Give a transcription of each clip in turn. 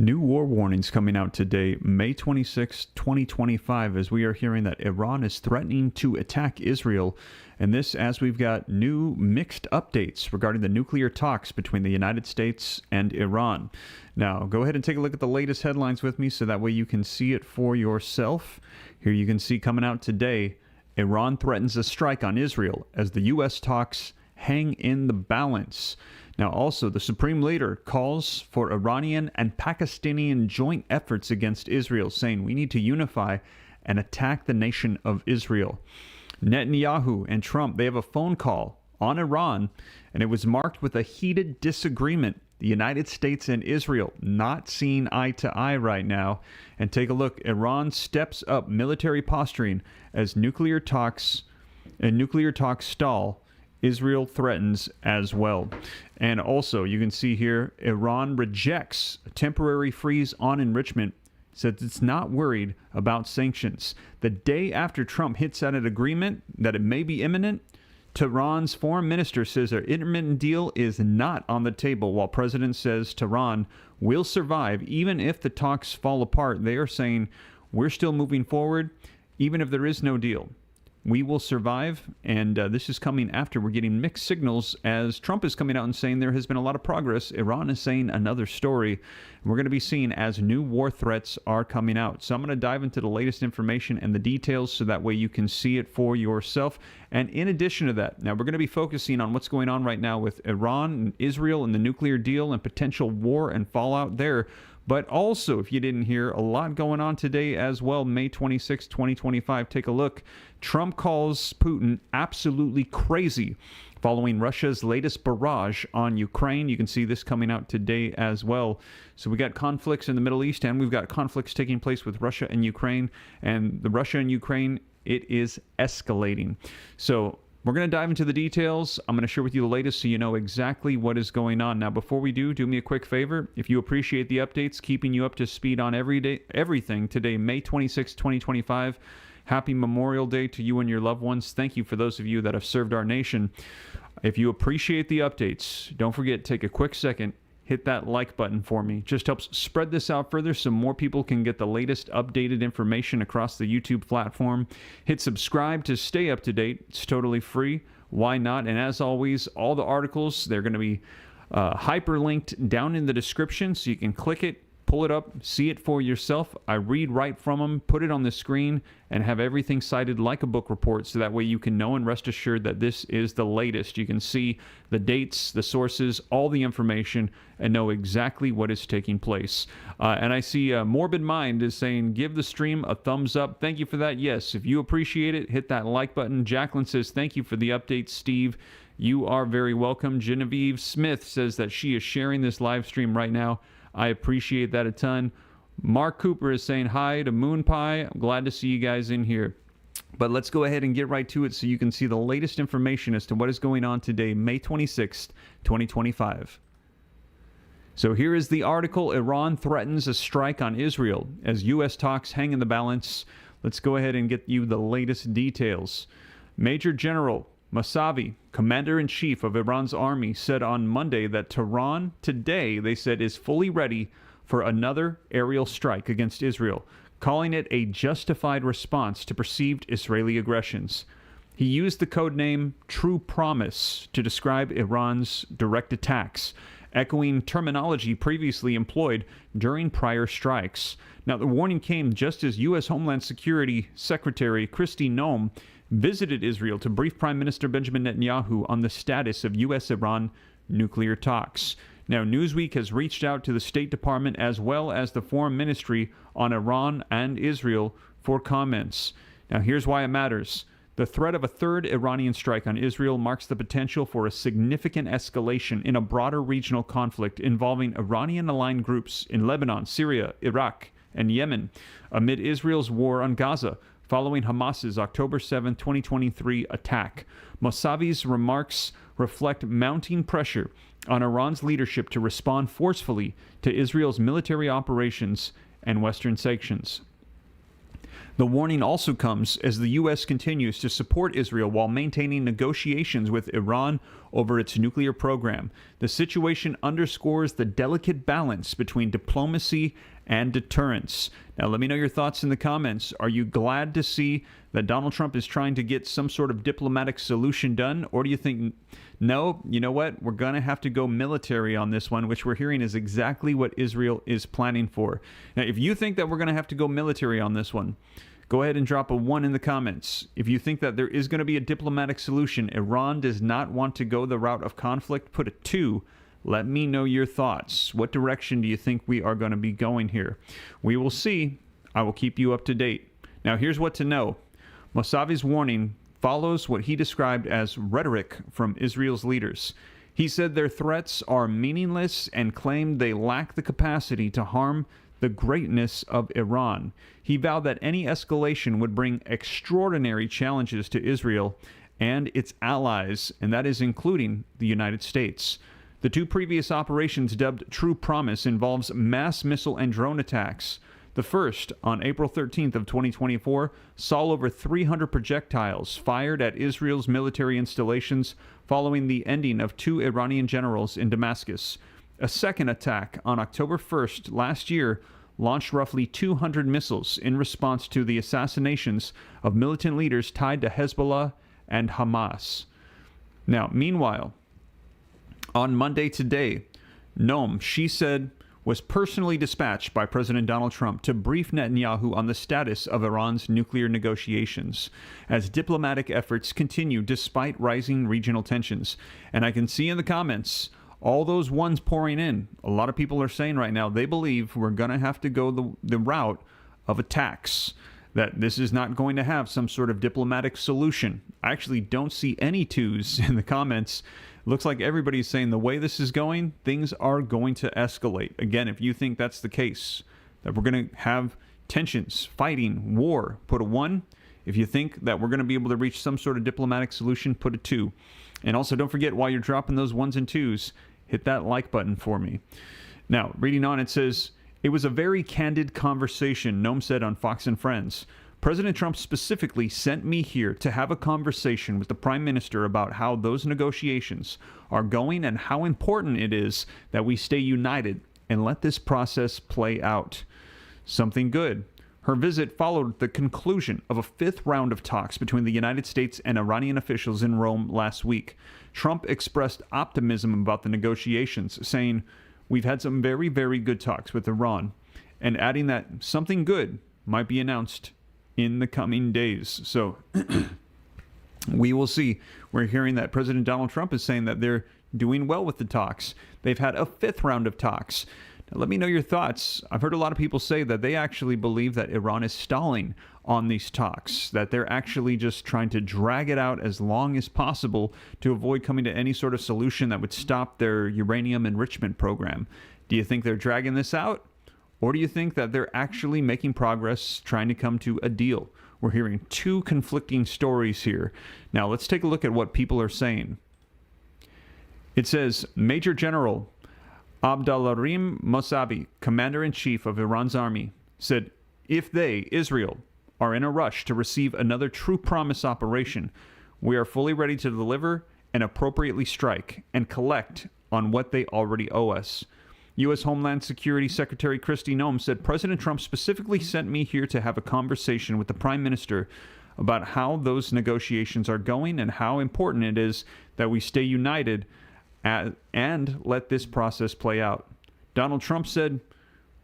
New war warnings coming out today, May 26, 2025, as we are hearing that Iran is threatening to attack Israel. And this as we've got new mixed updates regarding the nuclear talks between the United States and Iran. Now, go ahead and take a look at the latest headlines with me so that way you can see it for yourself. Here you can see coming out today, Iran threatens a strike on Israel as the U.S. talks hang in the balance. Now, also, the Supreme Leader calls for Iranian and Pakistani joint efforts against Israel, saying we need to unify and attack the nation of Israel. Netanyahu and Trump, they have a phone call on Iran, and it was marked with a heated disagreement. The United States and Israel not seeing eye to eye right now. And take a look, Iran steps up military posturing as nuclear talks stall. Israel threatens as well. And also, you can see here, Iran rejects a temporary freeze on enrichment, says it's not worried about sanctions. The day after Trump hits at an agreement that it may be imminent, Tehran's foreign minister says an intermittent deal is not on the table, while President says Tehran will survive even if the talks fall apart. They are saying we're still moving forward even if there is no deal. We will survive, and this is coming after we're getting mixed signals as Trump is coming out and saying there has been a lot of progress. Iran is saying another story. We're going to be seeing as new war threats are coming out. So I'm going to dive into the latest information and the details so that way you can see it for yourself. And in addition to that, now we're going to be focusing on what's going on right now with Iran and Israel and the nuclear deal and potential war and fallout there. But also, if you didn't hear, a lot going on today as well, May 26, 2025. Take a look. Trump calls Putin absolutely crazy following Russia's latest barrage on Ukraine. You can see this coming out today as well. So we got conflicts in the Middle East, and we've got conflicts taking place with Russia and Ukraine. And the Russia and Ukraine, it is escalating. So we're going to dive into the details. I'm going to share with you the latest so you know exactly what is going on. Now, before we do me a quick favor. If you appreciate the updates, keeping you up to speed on everything today, May 26, 2025. Happy Memorial Day to you and your loved ones. Thank you for those of you that have served our nation. If you appreciate the updates, don't forget, take a quick second, hit that like button for me. Just helps spread this out further so more people can get the latest updated information across the YouTube platform. Hit subscribe to stay up to date. It's totally free. Why not? And as always, all the articles, they're going to be hyperlinked down in the description so you can click it, pull it up, see it for yourself. I read right from them, put it on the screen, and have everything cited like a book report so that way you can know and rest assured that this is the latest. You can see the dates, the sources, all the information, and know exactly what is taking place. And I see Morbid Mind is saying, give the stream a thumbs up. Thank you for that. Yes, if you appreciate it, hit that like button. Jacqueline says, thank you for the update, Steve. You are very welcome. Genevieve Smith says that she is sharing this live stream right now. I appreciate that a ton. Mark Cooper is saying hi to Moon Pie. I'm glad to see you guys in here. But let's go ahead and get right to it so you can see the latest information as to what is going on today, May 26th, 2025. So here is the article. Iran threatens a strike on Israel as U.S. talks hang in the balance. Let's go ahead and get you the latest details. Major General Mousavi, commander-in-chief of Iran's army, said on Monday that Tehran today, they said, is fully ready for another aerial strike against Israel, calling it a justified response to perceived Israeli aggressions. He used the codename True Promise to describe Iran's direct attacks, echoing terminology previously employed during prior strikes. Now, the warning came just as U.S. Homeland Security Secretary Kristi Noem visited Israel to brief Prime Minister Benjamin Netanyahu on the status of U.S.-Iran nuclear talks. Now, Newsweek has reached out to the State Department as well as the Foreign Ministry on Iran and Israel for comments. Now, here's why it matters. The threat of a third Iranian strike on Israel marks the potential for a significant escalation in a broader regional conflict involving Iranian-aligned groups in Lebanon, Syria, Iraq, and Yemen, amid Israel's war on Gaza, following Hamas's October 7, 2023 attack. Mousavi's remarks reflect mounting pressure on Iran's leadership to respond forcefully to Israel's military operations and Western sanctions. The warning also comes as the U.S. continues to support Israel while maintaining negotiations with Iran over its nuclear program. The situation underscores the delicate balance between diplomacy and deterrence. Now, let me know your thoughts in the comments. Are you glad to see that Donald Trump is trying to get some sort of diplomatic solution done? Or do you think, no, you know what? We're going to have to go military on this one, which we're hearing is exactly what Israel is planning for. Now, if you think that we're going to have to go military on this one, go ahead and drop a 1 in the comments. If you think that there is going to be a diplomatic solution, Iran does not want to go the route of conflict, put a 2. Let me know your thoughts. What direction do you think we are going to be going here? We will see. I will keep you up to date. Now, here's what to know. Mousavi's warning follows what he described as rhetoric from Israel's leaders. He said their threats are meaningless and claimed they lack the capacity to harm the greatness of Iran. He vowed that any escalation would bring extraordinary challenges to Israel and its allies, and that is including the United States. The 2 previous operations, dubbed True Promise, involves mass missile and drone attacks. The first, on April 13th of 2024, saw over 300 projectiles fired at Israel's military installations following the ending of 2 Iranian generals in Damascus. A second attack on October 1st last year launched roughly 200 missiles in response to the assassinations of militant leaders tied to Hezbollah and Hamas. Now, meanwhile, on Monday today, Noam, she said, was personally dispatched by President Donald Trump to brief Netanyahu on the status of Iran's nuclear negotiations as diplomatic efforts continue despite rising regional tensions. And I can see in the comments all those ones pouring in. A lot of people are saying right now they believe we're going to have to go the route of attacks, that this is not going to have some sort of diplomatic solution. I actually don't see any 2s in the comments. Looks like everybody's saying the way this is going, things are going to escalate. Again, if you think that's the case, that we're going to have tensions, fighting, war, put a 1. If you think that we're going to be able to reach some sort of diplomatic solution, put a 2. And also, don't forget, while you're dropping those 1s and 2s, hit that like button for me. Now, reading on, it says, it was a very candid conversation, Noam said on Fox and Friends. President Trump specifically sent me here to have a conversation with the Prime Minister about how those negotiations are going and how important it is that we stay united and let this process play out. Something good. Her visit followed the conclusion of a 5th round of talks between the United States and Iranian officials in Rome last week. Trump expressed optimism about the negotiations, saying, "We've had some very, very good talks with Iran," and adding that something good might be announced in the coming days. So we will see. We're hearing that President Donald Trump is saying that they're doing well with the talks. They've had a 5th round of talks. Now, let me know your thoughts. I've heard a lot of people say that they actually believe that Iran is stalling on these talks, that they're actually just trying to drag it out as long as possible to avoid coming to any sort of solution that would stop their uranium enrichment program. Do you think they're dragging this out? Or do you think that they're actually making progress, trying to come to a deal? We're hearing 2 conflicting stories here. Now, let's take a look at what people are saying. It says, Major General Abdulrahim Mousavi, Commander-in-Chief of Iran's army, said, if they, Israel, are in a rush to receive another True Promise operation, we are fully ready to deliver and appropriately strike and collect on what they already owe us. U.S. Homeland Security Secretary Kristi Noem said, President Trump specifically sent me here to have a conversation with the Prime Minister about how those negotiations are going and how important it is that we stay united and let this process play out. Donald Trump said,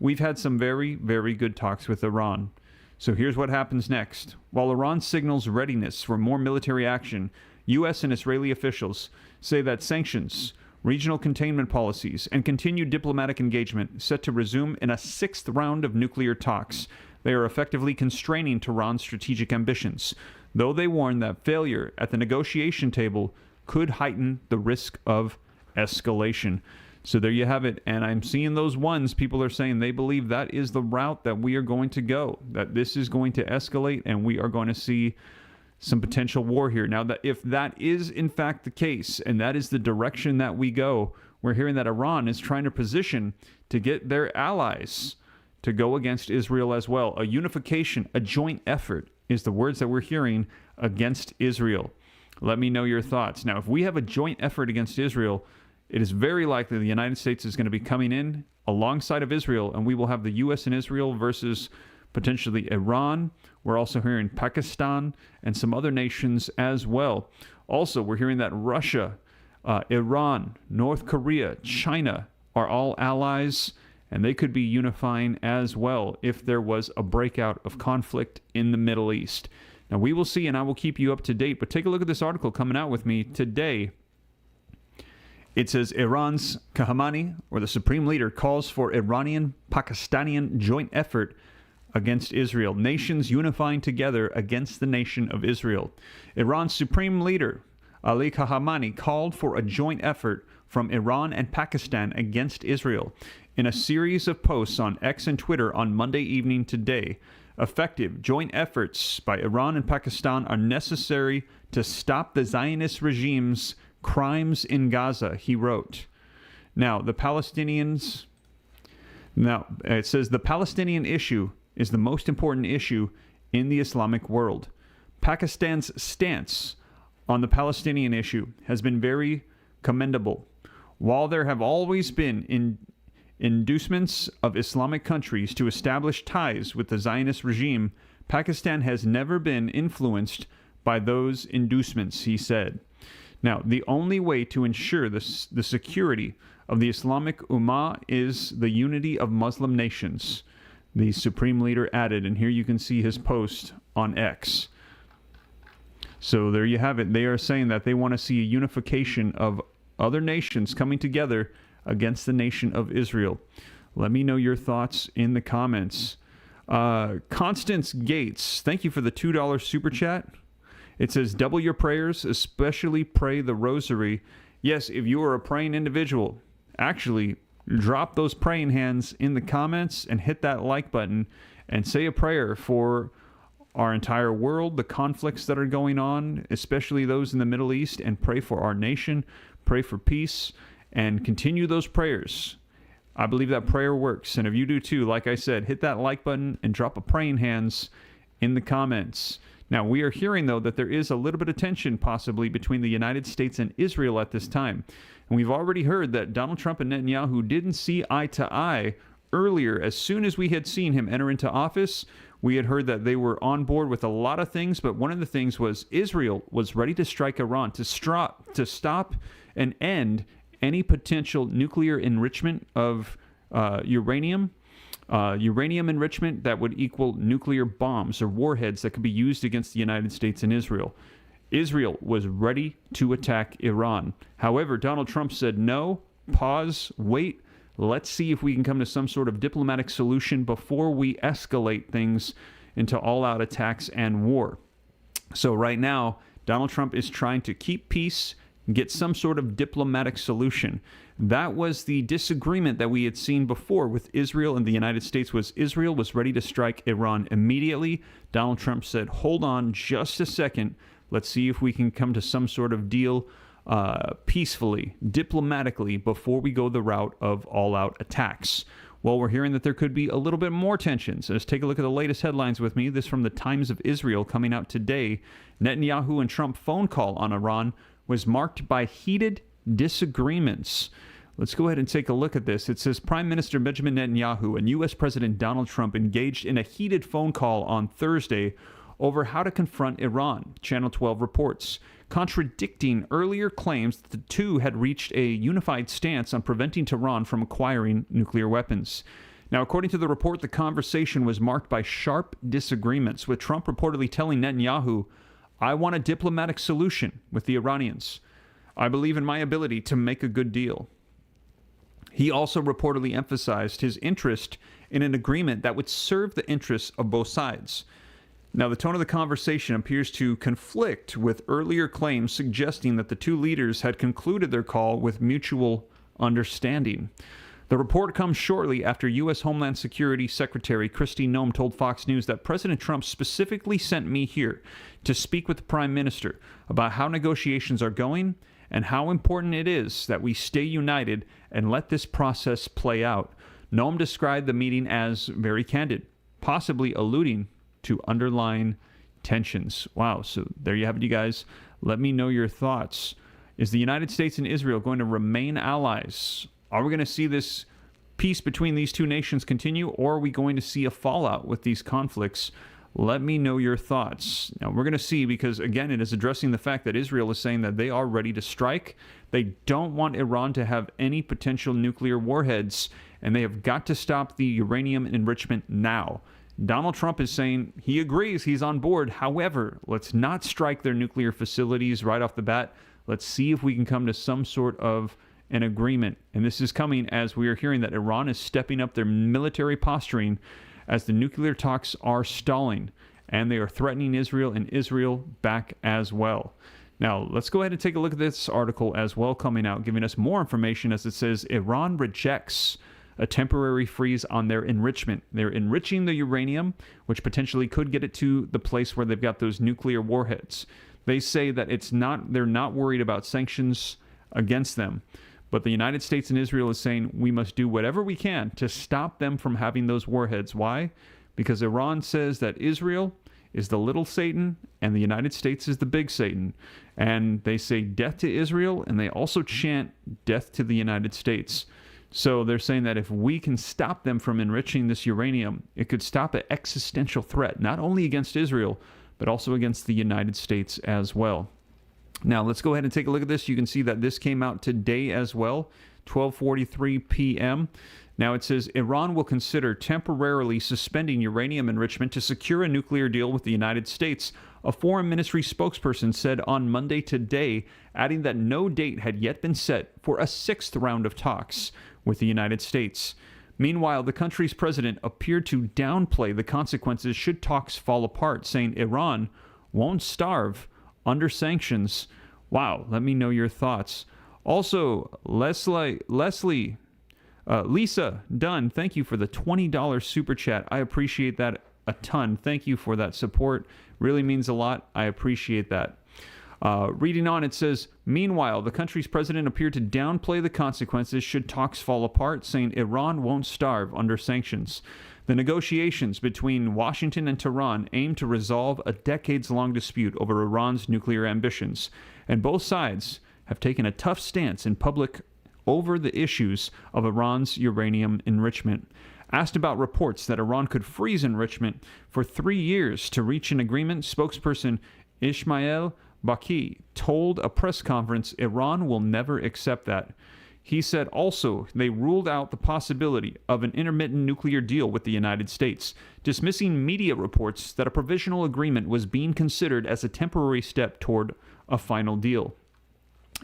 we've had some very, very good talks with Iran. So here's what happens next. While Iran signals readiness for more military action, U.S. and Israeli officials say that sanctions, regional containment policies, and continued diplomatic engagement set to resume in a 6th round of nuclear talks. They are effectively constraining Tehran's strategic ambitions, though they warn that failure at the negotiation table could heighten the risk of escalation. So there you have it. And I'm seeing those ones. People are saying they believe that is the route that we are going to go, that this is going to escalate and we are going to see some potential war here. Now, that if that is in fact the case, and that is the direction that we go, we're hearing that Iran is trying to position to get their allies to go against Israel as well. A unification, a joint effort is the words that we're hearing against Israel. Let me know your thoughts. Now, if we have a joint effort against Israel, it is very likely the United States is going to be coming in alongside of Israel, and we will have the U.S. and Israel versus potentially Iran. We're also hearing Pakistan and some other nations as well. Also, we're hearing that Russia, Iran, North Korea, China are all allies, and they could be unifying as well if there was a breakout of conflict in the Middle East. Now, we will see, and I will keep you up to date, but take a look at this article coming out with me today. It says Iran's Khamenei, or the supreme leader, calls for Iranian-Pakistani joint effort against Israel. Nations unifying together against the nation of Israel. Iran's supreme leader, Ali Khamenei, called for a joint effort from Iran and Pakistan against Israel in a series of posts on X and Twitter on Monday evening today. Effective joint efforts by Iran and Pakistan are necessary to stop the Zionist regime's crimes in Gaza, he wrote. Now, it says the Palestinian issue is the most important issue in the Islamic world. Pakistan's stance on the Palestinian issue has been very commendable. While there have always been inducements of Islamic countries to establish ties with the Zionist regime, Pakistan has never been influenced by those inducements, he said. Now, the only way to ensure the security of the Islamic Ummah is the unity of Muslim nations, the supreme leader added, and here you can see his post on X. So there you have it. They are saying that they want to see a unification of other nations coming together against the nation of Israel. Let me know your thoughts in the comments. Constance Gates, thank you for the $2 super chat. It says, double your prayers, especially pray the rosary. Yes, if you are a praying individual, actually drop those praying hands in the comments and hit that like button and say a prayer for our entire world, the conflicts that are going on, especially those in the Middle East, and pray for our nation, pray for peace, and continue those prayers. I believe that prayer works, and if you do too, like I said, hit that like button and drop a praying hands in the comments. Now, we are hearing, though, that there is a little bit of tension possibly between the United States and Israel at this time. And we've already heard that Donald Trump and Netanyahu didn't see eye to eye earlier. As soon as we had seen him enter into office, we had heard that they were on board with a lot of things, but one of the things was Israel was ready to strike Iran to stop and end any potential nuclear enrichment of uranium enrichment that would equal nuclear bombs or warheads that could be used against the United States and Israel. Israel was ready to attack Iran. However, Donald Trump said no, pause, wait, let's see if we can come to some sort of diplomatic solution before we escalate things into all-out attacks and war. So right now, Donald Trump is trying to keep peace, get some sort of diplomatic solution. That was the disagreement that we had seen before with Israel and the United States. Was Israel was ready to strike Iran immediately. Donald Trump said, hold on just a second. Let's see if we can come to some sort of deal peacefully, diplomatically, before we go the route of all-out attacks. Well, we're hearing that there could be a little bit more tensions. Let's take a look at the latest headlines with me. This from the Times of Israel coming out today. Netanyahu and Trump phone call on Iran was marked by heated disagreements. Let's go ahead and take a look at this. It says Prime Minister Benjamin Netanyahu and U.S. President Donald Trump engaged in a heated phone call on Thursday over how to confront Iran, Channel 12 reports, contradicting earlier claims that the two had reached a unified stance on preventing Tehran from acquiring nuclear weapons. Now, according to the report, the conversation was marked by sharp disagreements, with Trump reportedly telling Netanyahu, I want a diplomatic solution with the Iranians. I believe in my ability to make a good deal. He also reportedly emphasized his interest in an agreement that would serve the interests of both sides. Now, the tone of the conversation appears to conflict with earlier claims suggesting that the two leaders had concluded their call with mutual understanding. The report comes shortly after U.S. Homeland Security Secretary Kristi Noem told Fox News that President Trump specifically sent me here to speak with the Prime Minister about how negotiations are going and how important it is that we stay united and let this process play out. Noam described the meeting as very candid, possibly alluding to underlying tensions. Wow, so there you have it, you guys. Let me know your thoughts. Is the United States and Israel going to remain allies? Are we going to see this peace between these two nations continue, or are we going to see a fallout with these conflicts? Let me know your thoughts. Now, we're going to see, because, again, it is addressing the fact that Israel is saying that they are ready to strike. They don't want Iran to have any potential nuclear warheads, and they have got to stop the uranium enrichment now. Donald Trump is saying he agrees, he's on board. However, let's not strike their nuclear facilities right off the bat. Let's see if we can come to some sort of an agreement. And this is coming as we are hearing that Iran is stepping up their military posturing as the nuclear talks are stalling, and they are threatening Israel and Israel back as well. Now, let's go ahead and take a look at this article as well coming out, giving us more information as it says Iran rejects a temporary freeze on their enrichment. They're enriching the uranium, which potentially could get it to the place where they've got those nuclear warheads. They say that they're not worried about sanctions against them. But the United States and Israel is saying we must do whatever we can to stop them from having those warheads. Why? Because Iran says that Israel is the little Satan and the United States is the big Satan. And they say death to Israel, and they also chant death to the United States. So they're saying that if we can stop them from enriching this uranium, it could stop an existential threat, not only against Israel, but also against the United States as well. Now, let's go ahead and take a look at this. You can see that this came out today as well, 12:43 p.m. Now, it says Iran will consider temporarily suspending uranium enrichment to secure a nuclear deal with the United States, a foreign ministry spokesperson said on Monday today, adding that no date had yet been set for a sixth round of talks with the United States. Meanwhile, the country's president appeared to downplay the consequences should talks fall apart, saying Iran won't starve under sanctions. Wow, let me know your thoughts. Also, Lisa Dunn, thank you for the $20 super chat. I appreciate that a ton. Thank you for that support. Really means a lot. I appreciate that. Reading on, it says, meanwhile, the country's president appeared to downplay the consequences should talks fall apart, saying Iran won't starve under sanctions. The negotiations between Washington and Tehran aim to resolve a decades-long dispute over Iran's nuclear ambitions, and both sides have taken a tough stance in public over the issues of Iran's uranium enrichment. Asked about reports that Iran could freeze enrichment for 3 years to reach an agreement, spokesperson Ismail Baqi told a press conference Iran will never accept that. He said also they ruled out the possibility of an intermittent nuclear deal with the United States, dismissing media reports that a provisional agreement was being considered as a temporary step toward a final deal.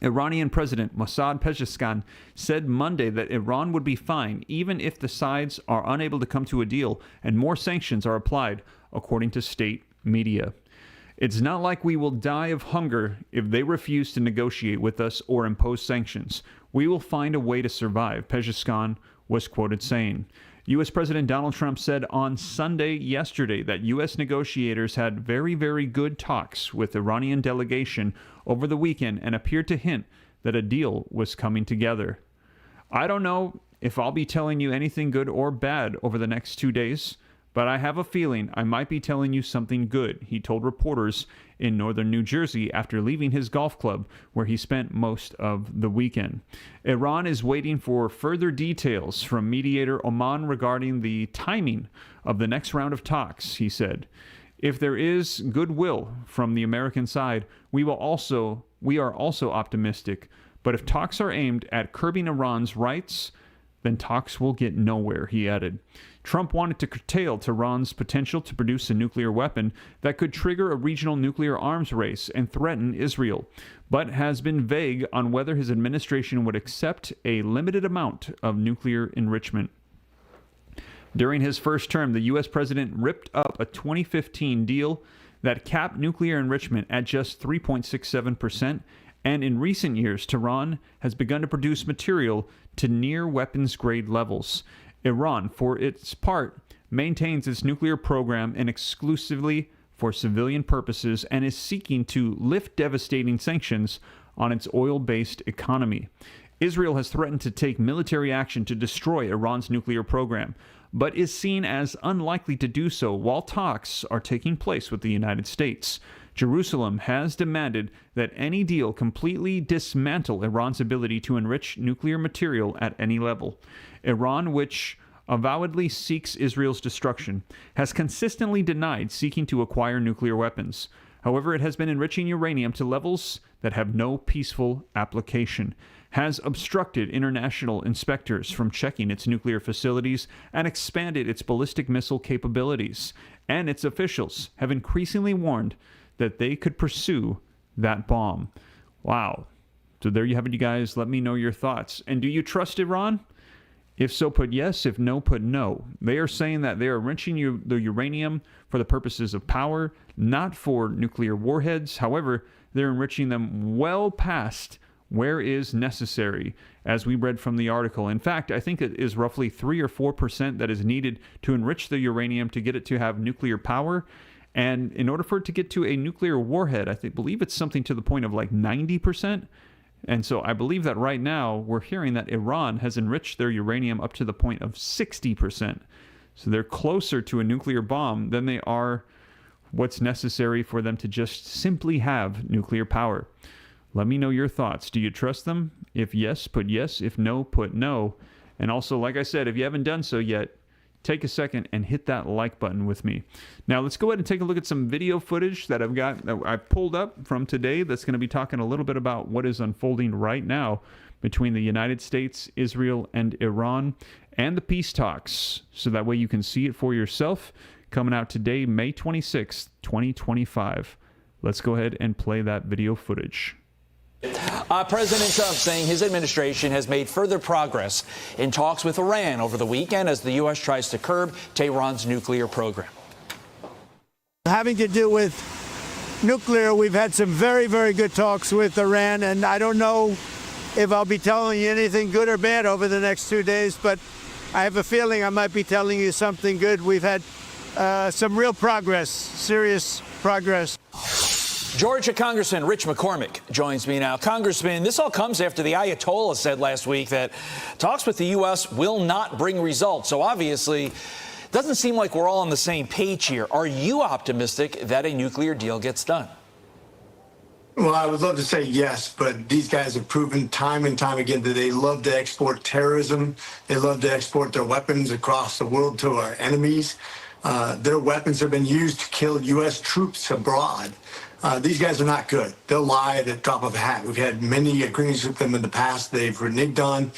Iranian President Mossad Pezeshkian said Monday that Iran would be fine even if the sides are unable to come to a deal and more sanctions are applied, according to state media. It's not like we will die of hunger if they refuse to negotiate with us or impose sanctions. We will find a way to survive, Pezeshkian was quoted saying. U.S. President Donald Trump said on Sunday yesterday that U.S. negotiators had very, very good talks with Iranian delegation over the weekend and appeared to hint that a deal was coming together. I don't know if I'll be telling you anything good or bad over the next 2 days, but I have a feeling I might be telling you something good, he told reporters in northern New Jersey after leaving his golf club where he spent most of the weekend. Iran is waiting for further details from mediator Oman regarding the timing of the next round of talks, he said. If there is goodwill from the American side, we are also optimistic. But if talks are aimed at curbing Iran's rights, then talks will get nowhere, he added. Trump wanted to curtail Tehran's potential to produce a nuclear weapon that could trigger a regional nuclear arms race and threaten Israel, but has been vague on whether his administration would accept a limited amount of nuclear enrichment. During his first term, the U.S. president ripped up a 2015 deal that capped nuclear enrichment at just 3.67%, and in recent years, Tehran has begun to produce material to near weapons-grade levels. Iran, for its part, maintains its nuclear program and exclusively for civilian purposes and is seeking to lift devastating sanctions on its oil-based economy. Israel has threatened to take military action to destroy Iran's nuclear program, but is seen as unlikely to do so while talks are taking place with the United States. Jerusalem has demanded that any deal completely dismantle Iran's ability to enrich nuclear material at any level. Iran, which avowedly seeks Israel's destruction, has consistently denied seeking to acquire nuclear weapons. However, it has been enriching uranium to levels that have no peaceful application, has obstructed international inspectors from checking its nuclear facilities, and expanded its ballistic missile capabilities. And its officials have increasingly warned that they could pursue that bomb. Wow. So there you have it, you guys. Let me know your thoughts. And do you trust Iran? If so, put yes. If no, put no. They are saying that they are enriching the uranium for the purposes of power, not for nuclear warheads. However, they're enriching them well past where is necessary, as we read from the article. In fact, I think it is roughly 3 or 4% that is needed to enrich the uranium to get it to have nuclear power. And in order for it to get to a nuclear warhead, believe it's something to the point of like 90%. And so I believe that right now we're hearing that Iran has enriched their uranium up to the point of 60%. So they're closer to a nuclear bomb than they are what's necessary for them to just simply have nuclear power. Let me know your thoughts. Do you trust them? If yes, put yes. If no, put no. And also, like I said, if you haven't done so yet, take a second and hit that like button with me. Now, let's go ahead and take a look at some video footage that I've pulled up from today that's going to be talking a little bit about what is unfolding right now between the United States, Israel, and Iran, and the peace talks. So that way you can see it for yourself. Coming out today, May 26th, 2025. Let's go ahead and play that video footage. President Trump saying his administration has made further progress in talks with Iran over the weekend as the U.S. tries to curb Tehran's nuclear program. Having to do with nuclear, we've had some very, very good talks with Iran, and I don't know if I'll be telling you anything good or bad over the next 2 days, but I have a feeling I might be telling you something good. We've had some real progress, serious progress. Georgia Congressman Rich McCormick joins me now. Congressman, this all comes after the Ayatollah said last week that talks with the U.S. will not bring results. So obviously, it doesn't seem like we're all on the same page here. Are you optimistic that a nuclear deal gets done? Well, I would love to say yes, but these guys have proven time and time again that they love to export terrorism. They love to export their weapons across the world to our enemies. Their weapons have been used to kill U.S. troops abroad. These guys are not good. They'll lie at the drop of a hat. We've had many agreements with them in the past. They've reneged on.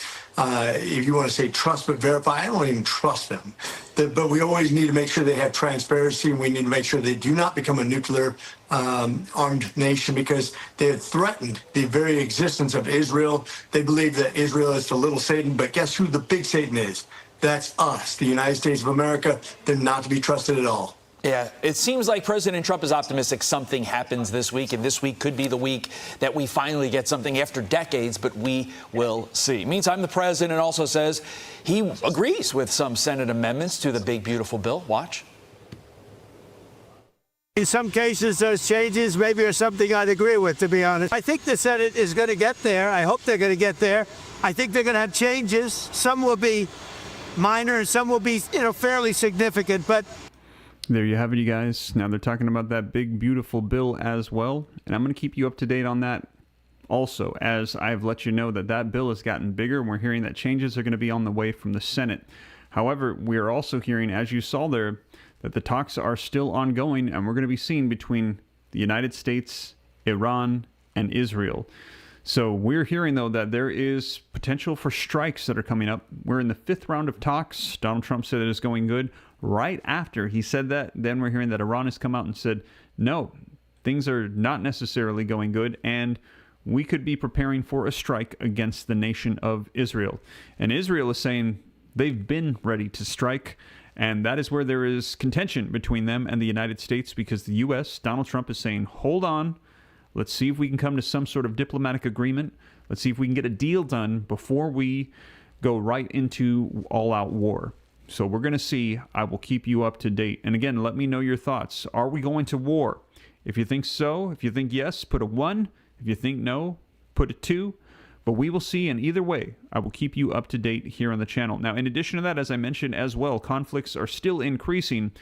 If you want to say trust but verify, I don't even trust them. But we always need to make sure they have transparency, and we need to make sure they do not become a nuclear armed nation, because they have threatened the very existence of Israel. They believe that Israel is the little Satan, but guess who the big Satan is? That's us, the United States of America. They're not to be trusted at all. Yeah, it seems like President Trump is optimistic something happens this week, and this week could be the week that we finally get something after decades, but we will see. Meantime, the president also says he agrees with some Senate amendments to the big, beautiful bill. Watch. In some cases, those changes maybe are something I'd agree with, to be honest. I think the Senate is going to get there. I hope they're going to get there. I think they're going to have changes. Some will be minor and some will be, fairly significant, but there you have it, you guys. Now they're talking about that big, beautiful bill as well. And I'm going to keep you up to date on that also, as I've let you know that that bill has gotten bigger, and we're hearing that changes are going to be on the way from the Senate. However, we are also hearing, as you saw there, that the talks are still ongoing, and we're going to be seeing between the United States, Iran, and Israel. So we're hearing, though, that there is potential for strikes that are coming up. We're in the 5th round of talks. Donald Trump said it is going good. Right after he said that, then we're hearing that Iran has come out and said, no, things are not necessarily going good, and we could be preparing for a strike against the nation of Israel. And Israel is saying they've been ready to strike, and that is where there is contention between them and the United States, because the U.S., Donald Trump is saying, hold on, let's see if we can come to some sort of diplomatic agreement. Let's see if we can get a deal done before we go right into all-out war. So we're going to see. I will keep you up to date. And again, let me know your thoughts. Are we going to war? If you think so, if you think yes, put a 1. If you think no, put a 2. But we will see, and either way, I will keep you up to date here on the channel. Now, in addition to that, as I mentioned as well, conflicts are still increasing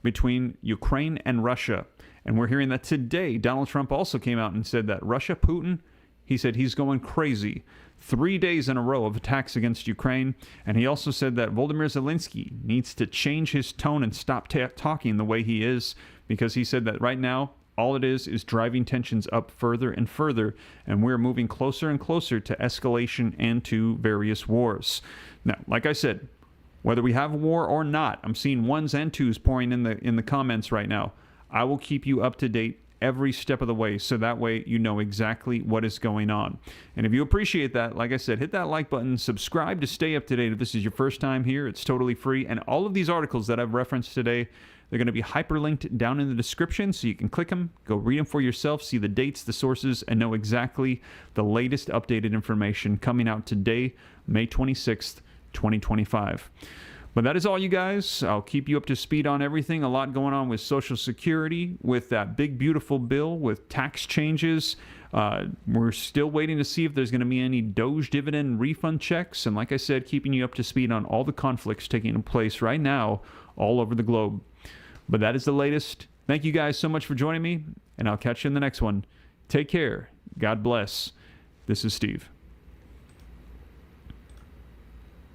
between Ukraine and Russia. And we're hearing that today, Donald Trump also came out and said that Russia, Putin, he said he's going crazy. 3 days in a row of attacks against Ukraine. And he also said that Volodymyr Zelensky needs to change his tone and stop talking the way he is, because he said that right now, all it is driving tensions up further and further, and we're moving closer and closer to escalation and to various wars. Now, like I said, whether we have a war or not, I'm seeing ones and twos pouring in the comments right now. I will keep you up to date every step of the way, so that way you know exactly what is going on. And if you appreciate that, like I said, hit that like button, subscribe to stay up to date. If this is your first time here, it's totally free. And all of these articles that I've referenced today, they're going to be hyperlinked down in the description, so you can click them, go read them for yourself, see the dates, the sources, and know exactly the latest updated information coming out today, May 26th, 2025. But that is all, you guys. I'll keep you up to speed on everything. A lot going on with Social Security, with that big, beautiful bill, with tax changes. We're still waiting to see if there's going to be any Doge dividend refund checks. And like I said, keeping you up to speed on all the conflicts taking place right now all over the globe. But that is the latest. Thank you guys so much for joining me, and I'll catch you in the next one. Take care. God bless. This is Steve.